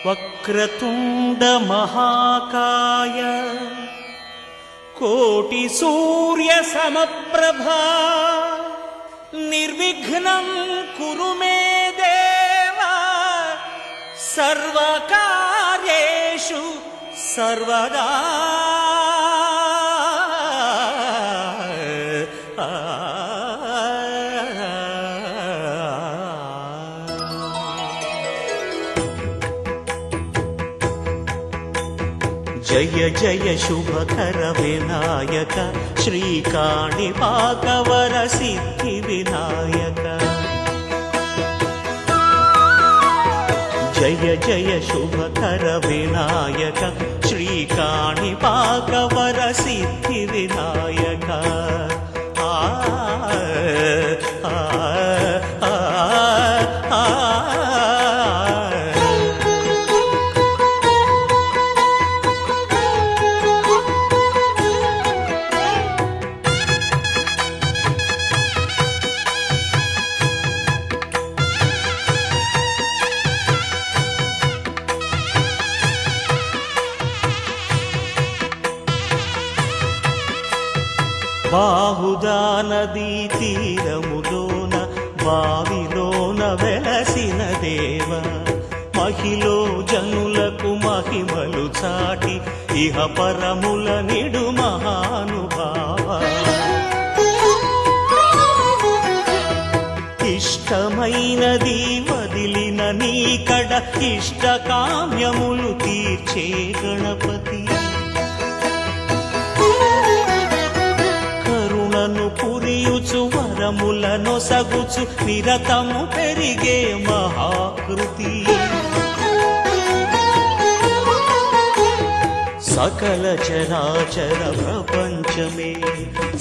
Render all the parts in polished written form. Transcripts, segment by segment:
వక్రతుండ మహాకాయ కోటి సూర్య సమప్రభా నిర్విఘ్నం కురు మే దేవా సర్వకార్యేషు సర్వదా. జయ జయ శుభకర వినాయక శ్రీకాణిపాకవర సిద్ధి వినాయక. జయ జయ శుభకర వినాయక శ్రీకాణిపాకవర సిద్ధి వినాయక. బాహుదా నదీ తీరములోన బావిలోన వెలసిన దేవ మహిలో జనులకు మహిమలు చాటి ఇహ పరముల నిడు మహానుభావ. ఇష్టమైనది వదిలిన నీకడ ఇష్ట కామ్యములు తీర్చే గణపతి. పురియుచు వరములను సగుచు నిరతము పెరిగే మహాకృతి. సకల చరాచర ప్రపంచమే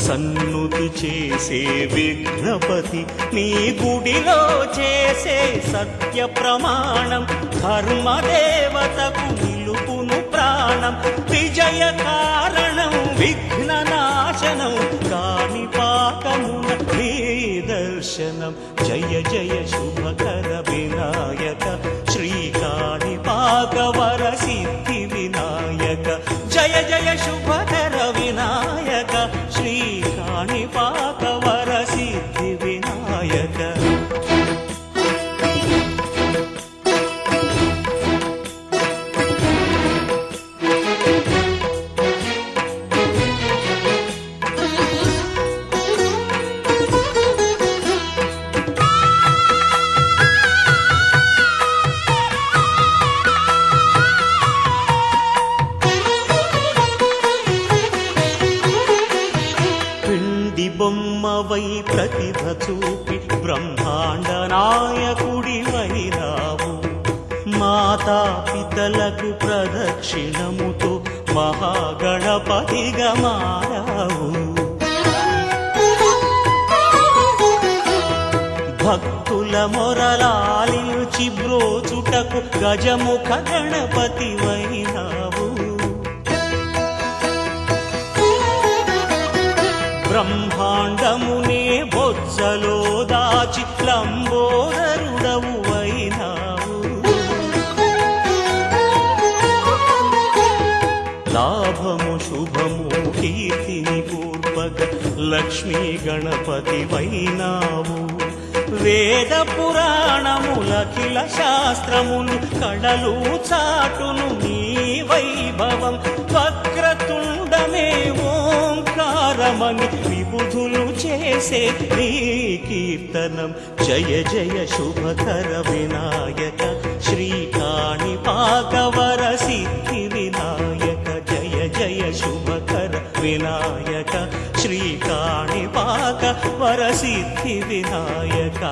సన్నుతి చేసే విఘ్నపతి నీ గుడిలో చేసే సత్య ప్రమాణం ధర్మదేవతకు నిలుపును ప్రాణం. విజయ కారణం విఘ్న నాశనం కాణిపాకమున నీ దర్శనం. జయ జయ శుభకర వినాయక శ్రీకాణిపాకవర సిద్ధి వినాయక. జయ జయ శుభకర వినాయక శ్రీకాణిపాకవర సిద్ధి వినాయక. బొమ్మవై ప్రతిభ చూపి బ్రహ్మాండ నాయకుడి వైరావు. మాతా పితలకు ప్రదక్షిణముతో మహాగణపతిగా మారావు. భక్తుల మొరలాలించి బ్రోచుటకు గజముఖ గణపతి వైరావు. బ్రహ్మాండమునే బొజ్జలో దాచి లంబోదరుడవు అయినావు. లాభము శుభము కీర్తిని పూర్వక లక్ష్మీ గణపతి వైనావు. వేద పురాణములఖిల శాస్త్రములు కళలు చాటును నీ వైభవం. వక్రతుండమే ఓంకారమని విబుధులు చేసే నీ కీర్తనం. జయ జయ శుభకర వినాయక శ్రీకాణిపాకవర సిద్ధి వినాయక. జయ జయ శుభకర వినాయక శ్రీకాణిపాకవర సిద్ధి వినాయక.